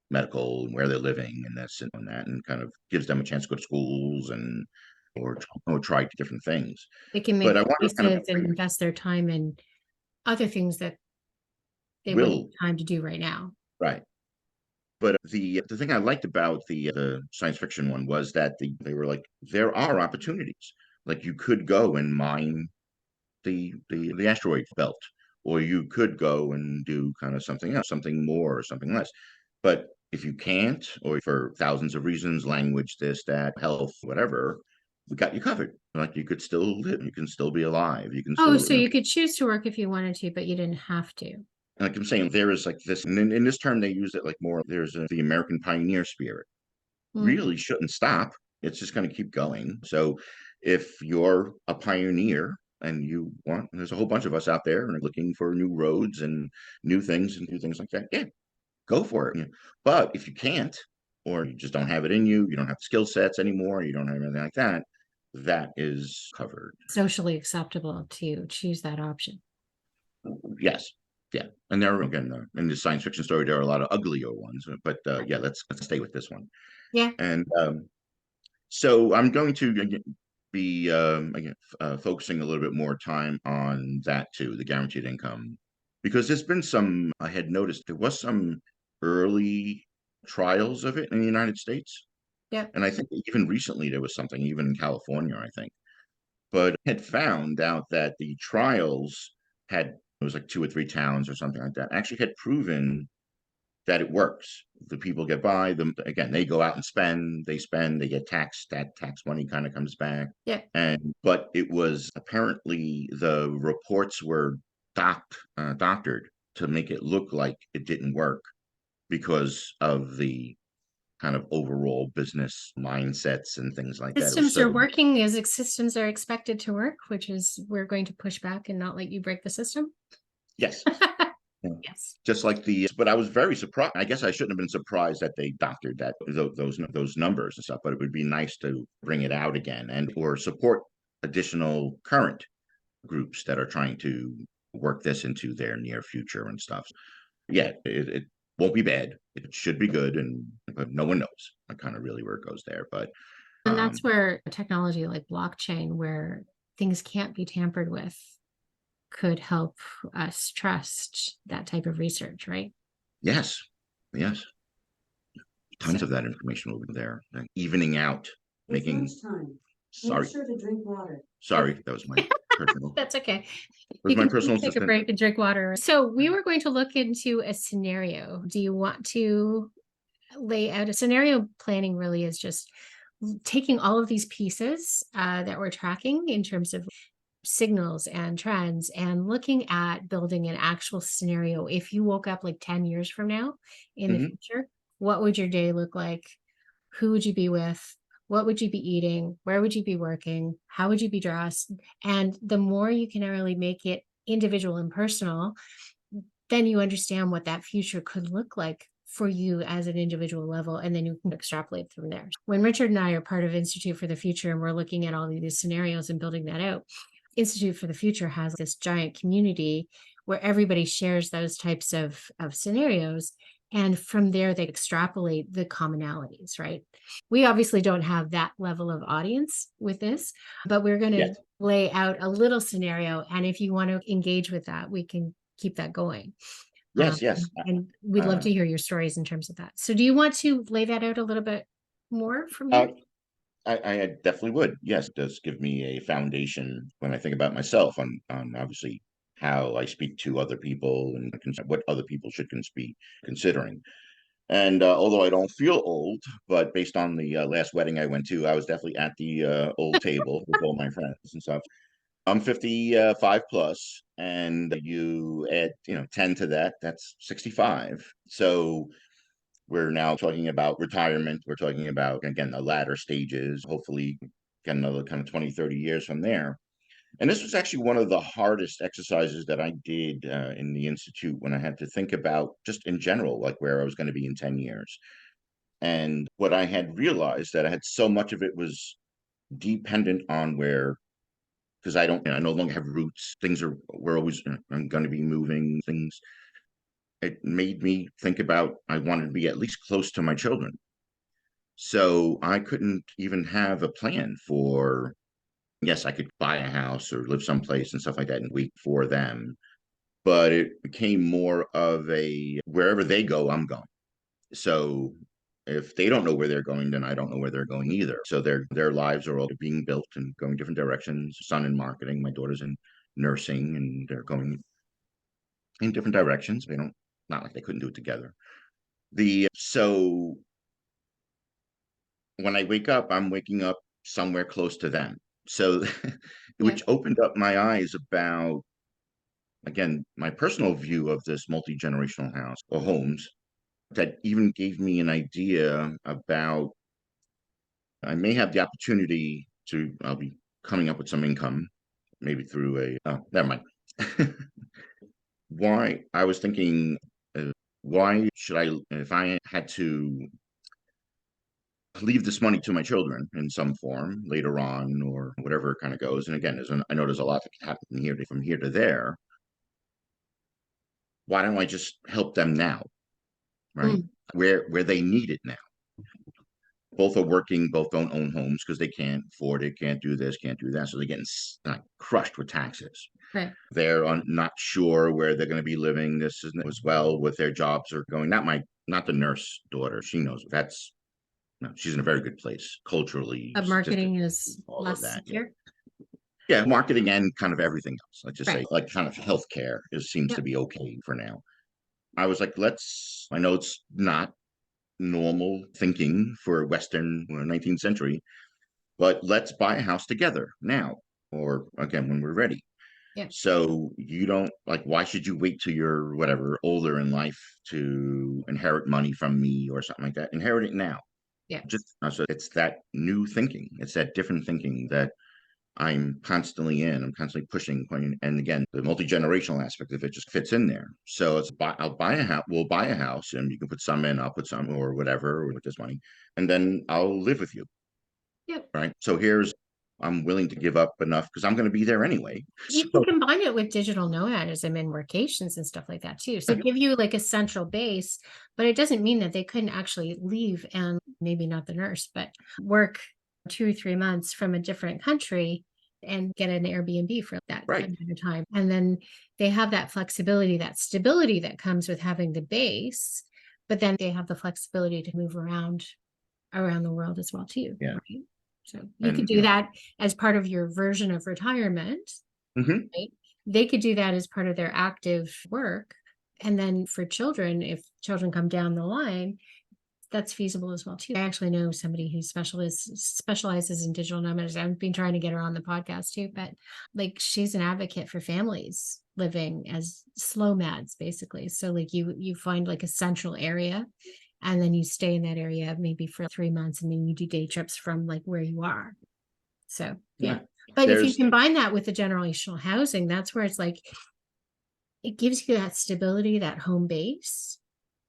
medical and where they're living and this and that, and kind of gives them a chance to go to schools and or try different things. They can But make I want to kind of choices and invest their time in other things that they wouldn't will have time to do right now. right. But the thing I liked about the science fiction one was that they were like there are opportunities. Like you could go and mine the asteroid belt, or you could go and do kind of something else, something more, or something less. But if you can't, or for thousands of reasons, language, this, that, health, whatever, we got you covered. Like you could still live, you can still be alive, you can Oh, still, so you could choose to work if you wanted to, but you didn't have to. like I'm saying, there is like this, and in this term, they use it like more. There's the American pioneer spirit. Mm. Really shouldn't stop. It's just going to keep going. So if you're a pioneer and there's a whole bunch of us out there and looking for new roads and new things and new things like that. Yeah, go for it. Yeah. But if you can't, or you just don't have it in you, you don't have skill sets anymore, you don't have anything like that, that is covered. Socially acceptable to choose that option. Yes. Yeah. And there again, in the science fiction story, there are a lot of uglier ones, but yeah, let's stay with this one. Yeah. And so I'm going to be again, focusing a little bit more time on that too, the guaranteed income, because there's been some. I had noticed there was some early trials of it in the United States, Yeah. and I think even recently there was something even in California, I think, but had found out that the trials had it was like two or three towns or something like that actually had proven that it works. The people get by them again. They go out and spend. They get taxed. That tax money kind of comes back. Yeah. And but it was apparently the reports were doctored to make it look like it didn't work because of the kind of overall business mindsets and things like that. It was Systems so are working as systems are expected to work, which is we're going to push back and not let you break the system. yes. Yeah. Yes. Just like but I was very surprised. I guess I shouldn't have been surprised that they doctored those numbers and stuff. But it would be nice to bring it out again and or support additional current groups that are trying to work this into their near future and stuff. Yeah, it won't be bad. It should be good, but no one knows. Kind of really where it goes there. But And um, that's where technology like blockchain, where things can't be tampered with, could help us trust that type of research, right? yes, yes, So tons of that information over there, like evening out, It's making. lunchtime. Sorry, Make sure to drink water. sorry, that was my personal. that's okay. Was You my can personal take a assistant. break and drink water. So we were going to look into a scenario. Do you want to lay out a scenario? Planning really is just taking all of these pieces that we're tracking in terms of signals and trends and looking at building an actual scenario. If you woke up like 10 years from now in the Mhm. future, what would your day look like? Who would you be with? What would you be eating? Where would you be working? How would you be dressed? And the more you can really make it individual and personal, then you understand what that future could look like for you as an individual level, and then you can extrapolate from there. When Richard and I are part of Institute for the Future and we're looking at all of these scenarios and building that out, Institute for the Future has this giant community where everybody shares those types of scenarios. And from there, they extrapolate the commonalities, right? We obviously don't have that level of audience with this, but we're going to Yes. lay out a little scenario. And if you want to engage with that, we can keep that going. Yes, yes. And we'd love Uh, to hear your stories in terms of that. So do you want to lay that out a little bit more for uh, me? I definitely would. Yes, it does give me a foundation when I think about myself on obviously how I speak to other people and what other people should be considering. And although I don't feel old, but based on the last wedding I went to, I was definitely at the old table with all my friends and stuff. I'm 55 plus, and you add 10 to that, that's 65. So we're now talking about retirement. We're talking about, again, the latter stages, hopefully get another kind of 20, 30 years from there. And this was actually one of the hardest exercises that I did in the Institute when I had to think about just in general, like where I was going to be in 10 years. And what I had realized that I had so much of it was dependent on where, because I no longer have roots. We're always, I'm going to be moving things. It made me think about, I wanted to be at least close to my children. So I couldn't even have a plan for, yes, I could buy a house or live someplace and stuff like that and wait for them. But it became more of a wherever they go, I'm going. So if they don't know where they're going, then I don't know where they're going either. So their lives are all being built and going different directions. Son in marketing, my daughter's in nursing, and they're going in different directions. They don't not like they couldn't do it together. The so when I wake up, I'm waking up somewhere close to them. So Yeah. which opened up my eyes about again my personal view of this multi-generational house or homes that even gave me an idea about I may have the opportunity to I'll be coming up with some income, maybe through a oh, never mind. Why I was thinking, why should I, if I had to leave this money to my children in some form later on or whatever it kind of goes. And again, I know there's a lot that can happen from here to there. Why don't I just help them now, right? Mm, Where they need it now. Both are working, both don't own homes because they can't afford it, can't do this, can't do that. So they're getting crushed with taxes. right. Not sure where they're going to be living. This is as well with their jobs are going. Not the nurse daughter. She knows that's no, she's in a very good place culturally, But marketing statistically, is all of less that. Yeah. secure. Yeah, marketing and kind of everything else. Let's just Right. say, like, kind of healthcare seems to Yep. be okay for now. I was like, I know it's not normal thinking for Western 19th century, but let's buy a house together now, or again, when we're ready. Yep. So you don't like, why should you wait till you're whatever older in life to inherit money from me or something like that? Inherit it now. Yeah. Just so it's that new thinking. It's that different thinking that I'm constantly in. I'm constantly pushing. And again, the multi generational aspect of it just fits in there. So I'll buy a house. We'll buy a house, and you can put some in. I'll put some, or whatever, or with this money, and then I'll live with you. Yep. Right. So I'm willing to give up enough because I'm going to be there anyway. You can So combine it with digital nomadism and workations and stuff like that too. So give you like a central base, but it doesn't mean that they couldn't actually leave and maybe not the nurse, but work 2 or 3 months from a different country and get an Airbnb for that right. amount of time. And then they have that flexibility, that stability that comes with having the base, but then they have the flexibility to move around the world as well too, Yeah. right? So you could And do that as part of your version of retirement, mhm. right? They could do that as part of their active work. And then for children, if children come down the line, that's feasible as well too. I actually know somebody who specializes in digital nomads. I've been trying to get her on the podcast too, but like she's an advocate for families living as slow mads basically. So like you find like a central area and then you stay in that area maybe for 3 months and then you do day trips from like where you are. So yeah. Yeah. But if you There's combine that with the generational housing, that's where it's like it gives you that stability, that home base.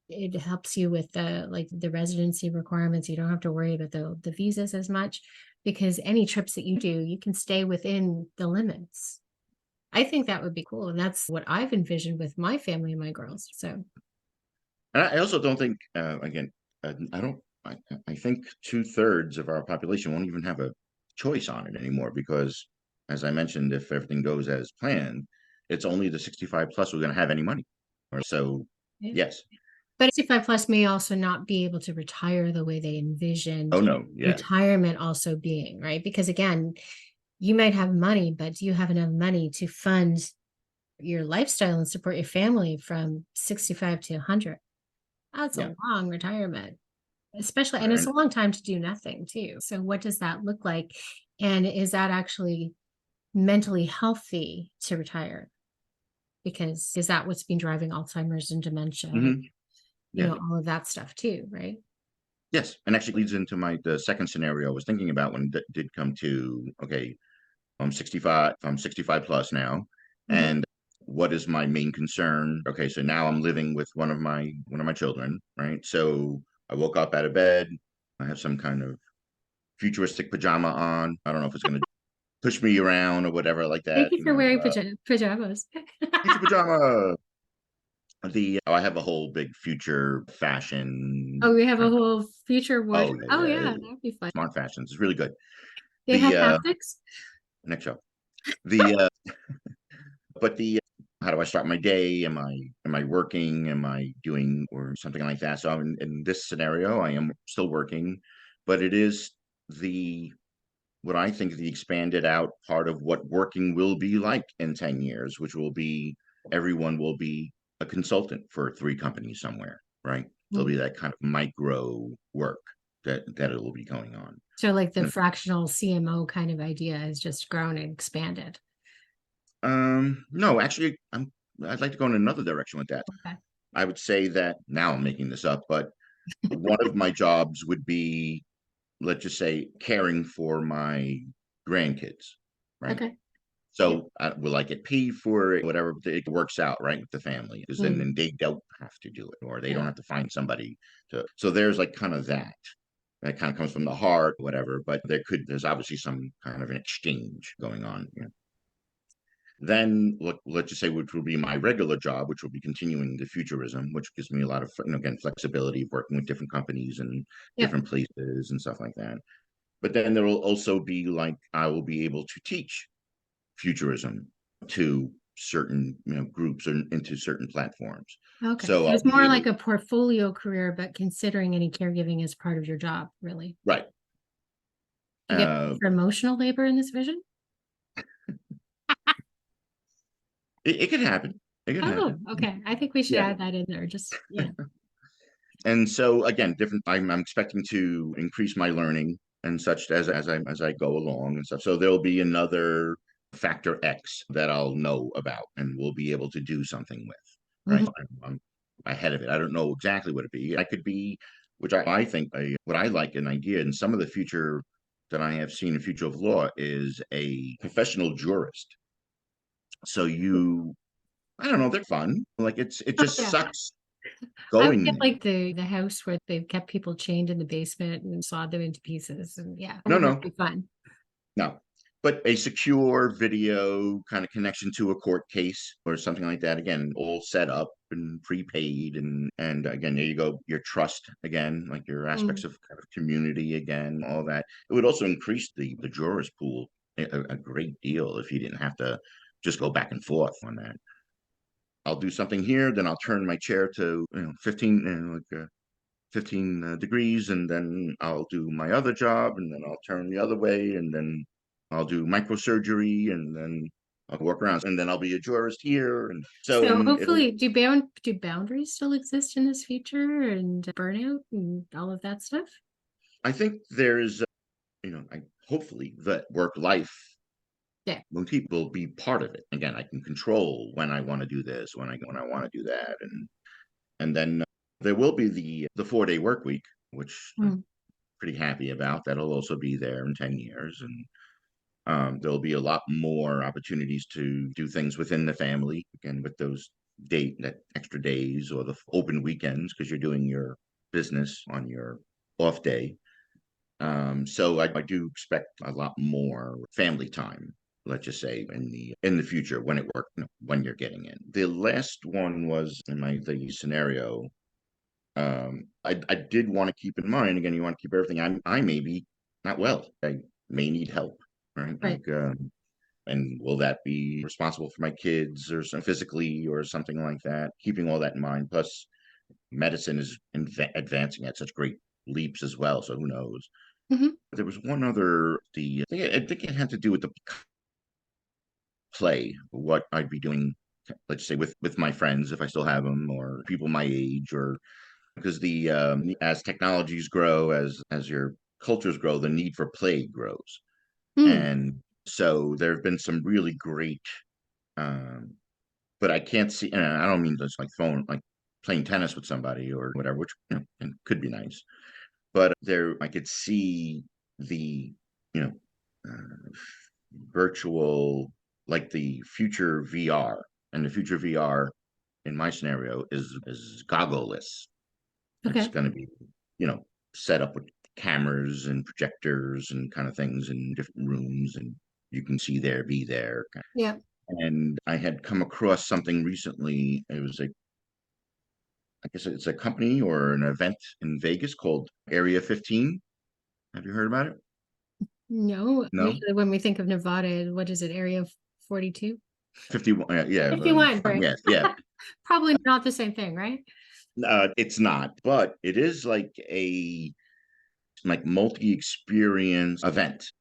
It helps you with the residency requirements. You don't have to worry about the visas as much because any trips that you do, you can stay within the limits. I think that would be cool. And that's what I've envisioned with my family and my girls. So And I also don't think, again, I don't, I think two-thirds of our population won't even have a choice on it anymore because, as I mentioned, if everything goes as planned, it's only the 65 plus who are going to have any money. So, Yeah. yes. But 65 plus may also not be able to retire the way they Oh, envisioned no. Yeah. retirement also being, right? Because again, you might have money, but do you have enough money to fund your lifestyle and support your family from 65 to 100? That's Yeah. a long retirement, especially, and it's And a long time to do nothing too. So what does that look like? And is that actually mentally healthy to retire? Because is that what's been driving Alzheimer's and dementia, mhm, yeah. all of that stuff too, right? Yes. And actually leads into the second scenario I was thinking about when it did come to, okay, I'm 65 plus now. Mhm. And what is my main concern? Okay, so now I'm living with one of my children, right? So I woke up out of bed. I have some kind of futuristic pajama on. I don't know if it's going to push me around or whatever like Thank that. you for wearing pajamas. Future pajama. I have a whole big future fashion Oh, we have a kind of. whole future Oh wardrobe. yeah, Oh, yeah. yeah, that'd be fun. Smart fashions. It's really good. They have The haptics? next show. The but the how do I start my day? Am I working? Am I doing or something like that? So in this scenario, I am still working, but it is the what I think the expanded out part of what working will be like in 10 years, which will be everyone will be a consultant for three companies somewhere, right? There'll Mm. be that kind of micro work that it will be going on. So like the And, fractional CMO kind of idea has just grown and expanded. no, actually, I'd like to go in another direction with that. Okay. I would say that now I'm making this up, but one of my jobs would be, let's just say, caring for my grandkids, right? Okay. Yep. So will I get paid for it? Whatever it works out, right, with the family, because Mm. then they don't have to do it, or they Yeah. don't have to find somebody to. So there's like kind of that. That kind of comes from the heart, whatever. But there's obviously some kind of an exchange going on. Then let's just say which will be my regular job, which will be continuing the futurism, which gives me a lot of again flexibility of working with different companies and Yep. different places and stuff like that. But then there will also be like I will be able to teach futurism to certain groups or into certain platforms. Okay. So So I'll it's be more able like a portfolio career, but considering any caregiving as part of your job, really. right. Do you get paid Uh, for emotional labor in this vision? it could happen. It could Oh, happen. okay. I think we should Yeah. add that in there. Just, yeah. And so again, different. I'm expecting to increase my learning and such as I go along and stuff. So there'll be another factor X that I'll know about and will be able to do something with. Right, Mhm. I'm ahead of it. I don't know exactly what it be. I could be, which I think what I like an idea in some of the future that I have seen in future of law is a professional jurist. So I don't know, they're fun. Like it Oh, just yeah. sucks I would going get there. like the house where they've kept people chained in the basement and sawed them into pieces. And yeah, that No, would not no, be fun. no. But a secure video kind of connection to a court case or something like that, again, all set up and prepaid and again, there you go, your trust again, like your Mm. aspects of kind of community again, all that. It would also increase the jurors pool a great deal if you didn't have to just go back and forth on that. I'll do something here, then I'll turn my chair to 15 15 degrees, and then I'll do my other job, and then I'll turn the other way, and then I'll do microsurgery, and then I'll work around, and then I'll be a jurist here, and so So and it'll. hopefully, do boundaries still exist in this future and burnout and all of that stuff? I think there's hopefully that work life Yeah. when people be part of it. Again, I can control when I want to do this, when I want to do that, and then there will be the 4-day work week, which I'm Mm. pretty happy about. That'll also be there in 10 years, and there'll be a lot more opportunities to do things within the family, again, with those that extra days or the open weekends because you're doing your business on your off day. So I do expect a lot more family time, let's just say in the future when it work when you're getting in. The last one was in the scenario. I did want to keep in mind again. You want to keep everything. I may be not well. I may need help. Right. Right. Like And will that be responsible for my kids or some physically or something like that? Keeping all that in mind. Plus, medicine is advancing at such great leaps as well. So who knows? Mhm. There was one other, I think it had to do with the play, what I'd be doing, let's say with my friends, if I still have them, or people my age, or because the as technologies grow, as your cultures grow, the need for play grows. Mm. And so there have been some really great, um, but I can't see, and I don't mean just like phone, like playing tennis with somebody or whatever, which and could be nice. But there, I could see the, you know, virtual, like the future VR, and the future VR in my scenario is goggleless. It's Okay. going to be, you know, set up with cameras and projectors and kind of things in different rooms, and you can see there, be there. Yeah. And I had come across something recently. It was I guess it's a company or an event in Vegas called Area 15. Have you heard about it? No, No? usually when we think of Nevada, what is it, Area 42? 51, yeah, 51, right? yes, yeah. Probably not the same thing, right? It's not, but it is like a like multi-experience event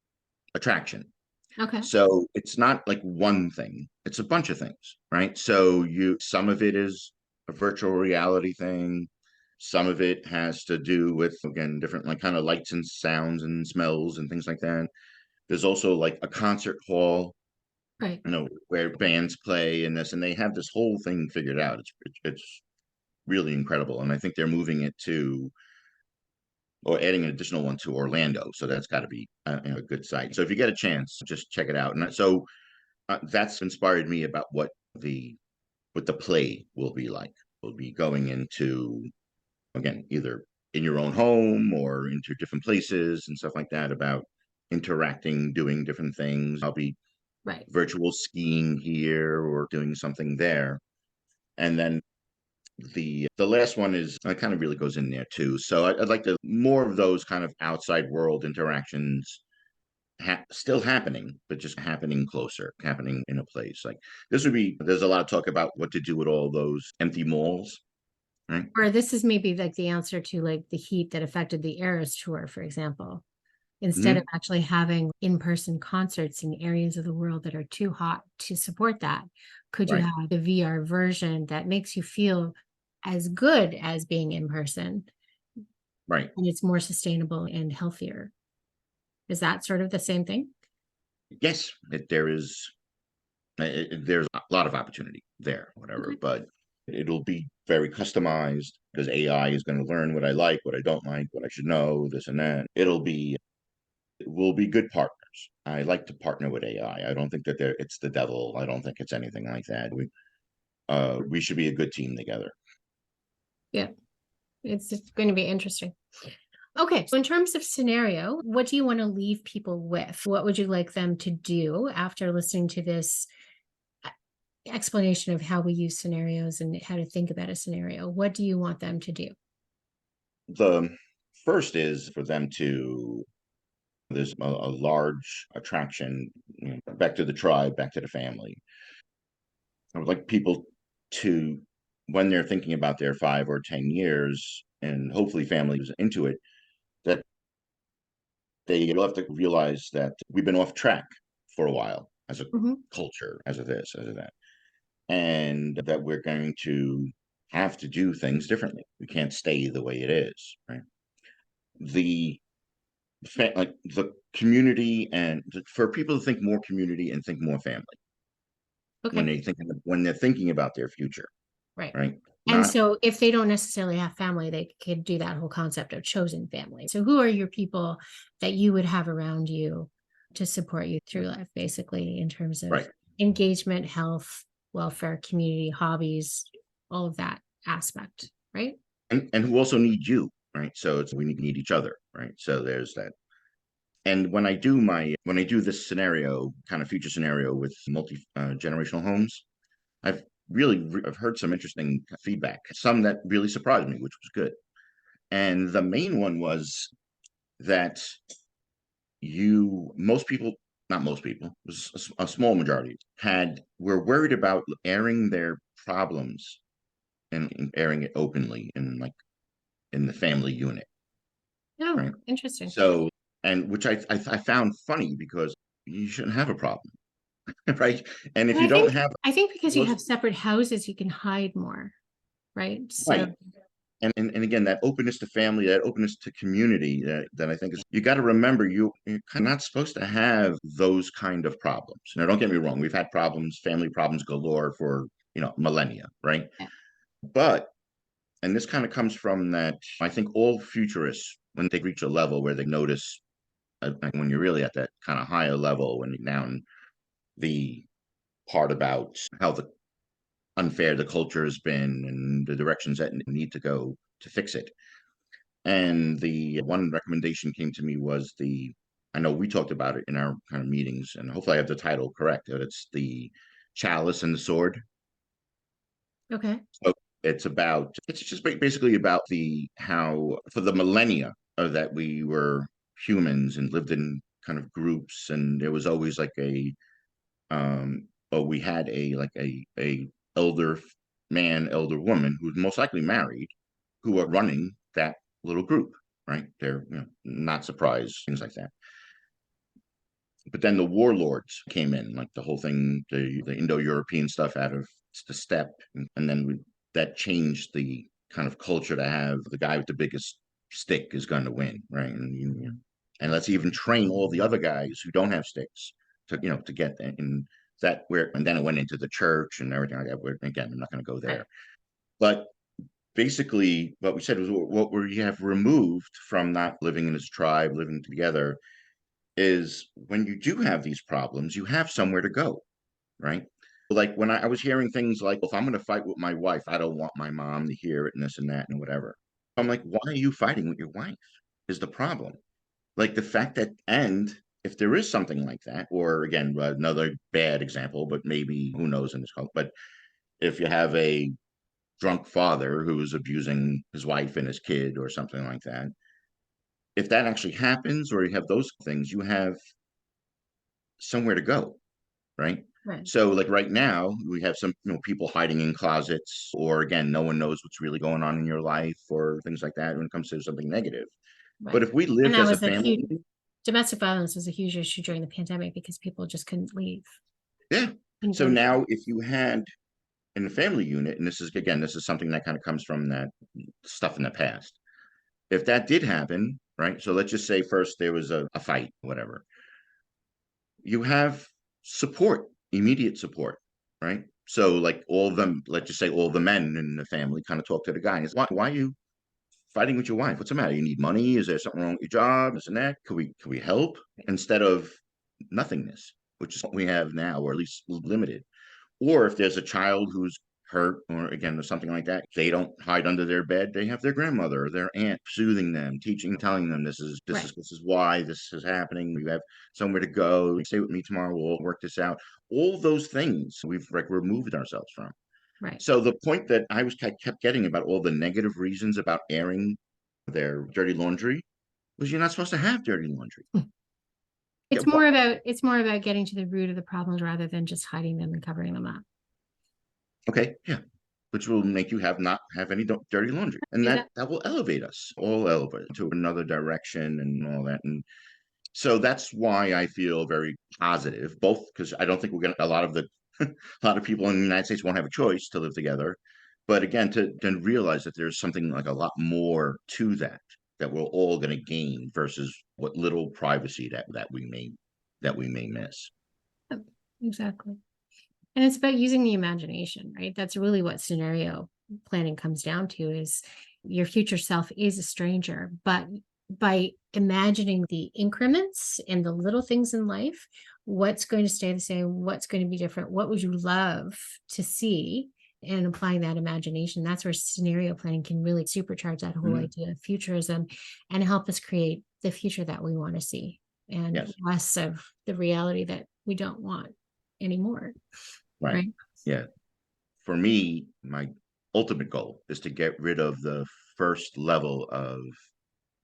attraction. Okay. So it's not like one thing, it's a bunch of things, right? So some of it is a virtual reality thing. Some of it has to do with, again, different like kind of lights and sounds and smells and things like that. There's also like a concert hall, Right. where bands play and this, and they have this whole thing figured out. It's really incredible, and I think they're moving it to, or adding an additional one to Orlando. So that's got to be a good site. So if you get a chance, just check it out. And so that's inspired me about what the play will be like. We'll be going into, again, either in your own home or into different places and stuff like that, about interacting, doing different things. I'll be Right. virtual skiing here or doing something there. And then the last one is kind of really goes in there too. So I'd like to more of those kind of outside world interactions, still happening, but just happening closer, happening in a place. Like this would be, there's a lot of talk about what to do with all those empty malls, right? Or this is maybe like the answer to like the heat that affected the Eras tour, for example. Instead of Hmm. actually having in-person concerts in areas of the world that are too hot to support that, could you Right, have the VR version that makes you feel as good as being in person right. and it's more sustainable and healthier? Is that sort of the same thing? Yes, there's a lot of opportunity there, whatever, Okay. but it'll be very customized because AI is going to learn what I like, what I don't like, what I should know, this and that. We'll be good partners. I like to partner with AI. I don't think that it's the devil. I don't think it's anything like that. We should be a good team together. Yeah, it's just going to be interesting. Okay, so in terms of scenario, what do you want to leave people with? What would you like them to do after listening to this explanation of how we use scenarios and how to think about a scenario? What do you want them to do? The first is for them to, there's a large attraction, back to the tribe, back to the family. I would like people to, when they're thinking about their 5 or 10 years, and hopefully families into it, that they will have to realize that we've been off track for a while as a Mhm. culture, as a this, as a that, and that we're going to have to do things differently. We can't stay the way it is, right? The like the community, and for people to think more community and think more family Okay, when they're thinking about their future, right. right? And Not so if they don't necessarily have family, they could do that whole concept of chosen family. So who are your people that you would have around you to support you through life, basically, in terms of right, engagement, health, welfare, community, hobbies, all of that aspect, right? and who also need you, right? So we need each other, right? So there's that. And when I do this scenario, kind of future scenario with multi generational homes, I've I've heard some interesting feedback, some that really surprised me, which was good. And the main one was that most people, not most people, it was a small majority, were worried about airing their problems and airing it openly in like in the family unit, Oh, right? interesting. So, and which I found funny because you shouldn't have a problem, right? And if But you don't have I think because you those, have separate houses, you can hide more, right? right. So And again, that openness to family, that openness to community, that I think is, you got to remember, you're kind of not supposed to have those kind of problems. Now, don't get me wrong, we've had problems, family problems galore for, millennia, right? yeah. But, and this kind of comes from that, I think all futurists, when they reach a level where they notice, like when you're really at that kind of higher level, when you're down the part about how unfair the culture has been and the directions that need to go to fix it. And the one recommendation came to me was I know we talked about it in our kind of meetings, and hopefully I have the title correct, but it's the chalice and the sword. Okay. So it's just basically about how for the millennia that we were humans and lived in kind of groups, and there was always like we had a elder man, elder woman who's most likely married, who are running that little group, right? They're not surprised, things like that. But then the warlords came in, like the whole thing, the Indo-European stuff out of the steppe, and then that changed the kind of culture to have the guy with the biggest stick is going to win, right? And let's even train all the other guys who don't have sticks to get that. And then it went into the church and everything like that. Again, I'm not going to go Right. there, but basically what we said was what we have removed from not living in this tribe, living together, is when you do have these problems, you have somewhere to go, right? Like when I was hearing things like, well, if I'm going to fight with my wife, I don't want my mom to hear it and this and that and whatever. I'm like, why are you fighting with your wife? Is the problem. Like the fact that, and if there is something like that, or again, another bad example, but maybe who knows in this cult, but if you have a drunk father who is abusing his wife and his kid or something like that, if that actually happens, or you have those things, you have somewhere to go, right? Right. So, like right now, we have some people hiding in closets, or again, no one knows what's really going on in your life, or things like that when it comes to something negative. But Right. if we And lived that as a was a family, huge domestic violence was a huge issue during the pandemic because people just couldn't leave. yeah. Couldn't So go to now, if you had in the family unit, and this is something that kind of comes from that stuff in the past. If that did happen, right? So let's just say first there was a fight, whatever. You have support, immediate support, right? So like all of them, let's just say all the men in the family kind of talk to the guy. Why are you fighting with your wife? What's the matter? You need money? Is there something wrong with your job? This and that? Can we help? Instead of nothingness, which is what we have now, or at least limited. Or if there's a child who's hurt, or again, or something like that, they don't hide under their bed. They have their grandmother or their aunt soothing them, teaching, telling them right. this is why this is happening. You have somewhere to go. Stay with me tomorrow. We'll work this out. All those things we've like removed ourselves from. Right. So the point that kept getting about all the negative reasons about airing their dirty laundry was you're not supposed to have dirty laundry. Yeah, It's more about getting to the root of the problems rather than just hiding them and covering them up. okay, yeah, which will make you not have any dirty laundry, and Do that that. that will elevate us, all elevate to another direction and all that. And so that's why I feel very positive, both because I don't think we're going to a lot of the a lot of people in the United States won't have a choice to live together, but again, to then realize that there's something like a lot more to that we're all going to gain versus what little privacy that we may miss. Yep, exactly. And it's about using the imagination, right? That's really what scenario planning comes down to is your future self is a stranger, but by imagining the increments and the little things in life, what's going to stay the same, what's going to be different, what would you love to see, and applying that imagination, that's where scenario planning can really supercharge that whole Mhm. idea of futurism and help us create the future that we want to see and Yes, less of the reality that we don't want anymore. right. Right. Yeah. For me, my ultimate goal is to get rid of the first level of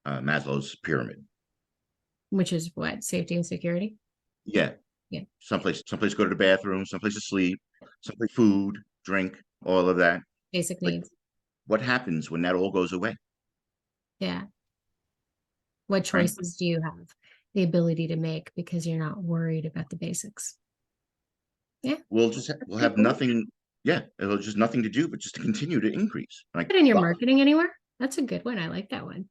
Maslow's pyramid. Which is what? Safety and security? Yeah. Yeah, Someplace to go to the bathroom, someplace to sleep, someplace food, drink, all of that. basic Like, needs. what happens when that all goes away, Yeah. What right? choices do you have the ability to make because you're not worried about the basics? Yeah, that's We'll pretty have cool. nothing. Yeah, it'll just nothing to do but just to continue to increase. Like, Put in your well, marketing anywhere? That's a good one. I like that one.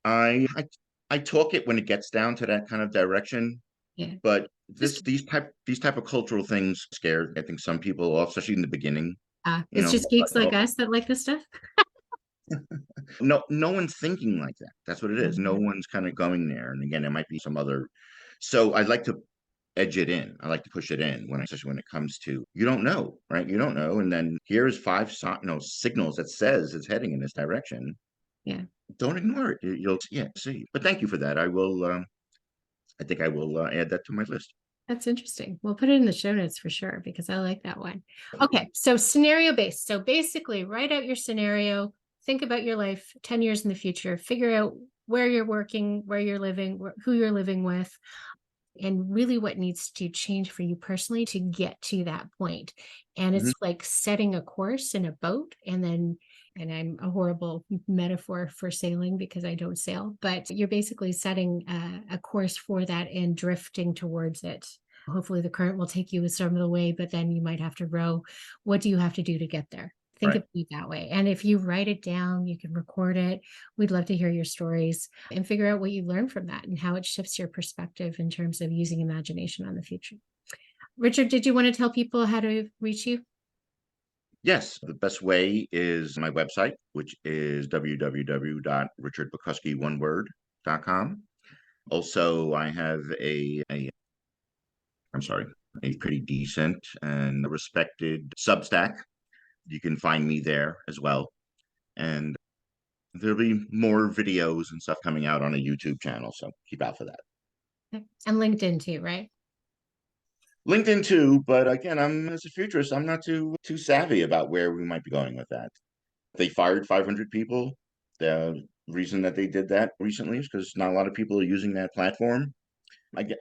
I I I talk it when it gets down to that kind of direction, Yeah. but Just these type of cultural things scare, I think, some people off, especially in the beginning. You it's know, just geeks like us that like this stuff. no one's thinking like that. That's what it is. No Mhm. one's kind of going there. And again, there might be some other. So I'd like to edge it in. I like to push it in especially when it comes to you don't know, right? You don't know, and then here's five signals that says it's heading in this direction. Yeah, Don't ignore it. You'll yeah see. But thank you for that. I will. I think I will add that to my list. that's interesting. We'll put it in the show notes for sure because I like that one. Okay, so scenario based. So basically, write out your scenario, think about your life 10 years in the future, figure out where you're working, where you're living, who you're living with, and really what needs to change for you personally to get to that point. And Mhm. it's like setting a course in a boat and then, and I'm a horrible metaphor for sailing because I don't sail, but you're basically setting a course for that and drifting towards it. Hopefully the current will take you some of the way, but then you might have to row. What do you have to do to get there? Think Right. of it that way. And if you write it down, you can record it. We'd love to hear your stories and figure out what you learned from that and how it shifts your perspective in terms of using imagination on the future. Richard, did you want to tell people how to reach you? Yes, the best way is my website, which is www.richardbukowski1word.com. Also, I have I'm sorry, a pretty decent and respected Substack. You can find me there as well. And there'll be more videos and stuff coming out on a YouTube channel, so keep out for that. Okay. And LinkedIn too, right? LinkedIn too, but again, I'm as a futurist, I'm not too savvy about where we might be going with that. They fired 500 people. The reason that they did that recently is because not a lot of people are using that platform.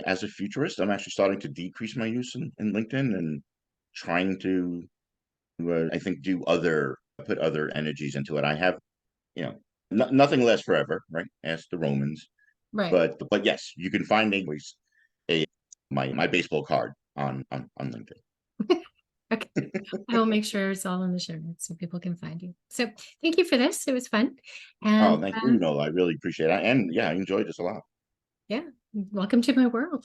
As a futurist, I'm actually starting to decrease my use in LinkedIn and trying to, I think, put other energies into it. I have, you know, nothing lasts forever, right? Ask the Romans. Right. But yes, you can find a my baseball card on LinkedIn. Okay. I will make sure it's all in the show notes so people can find you. So thank you for this. It was fun. Oh, And thank you. I really appreciate it. And yeah, I enjoyed this a lot. yeah, welcome to my world.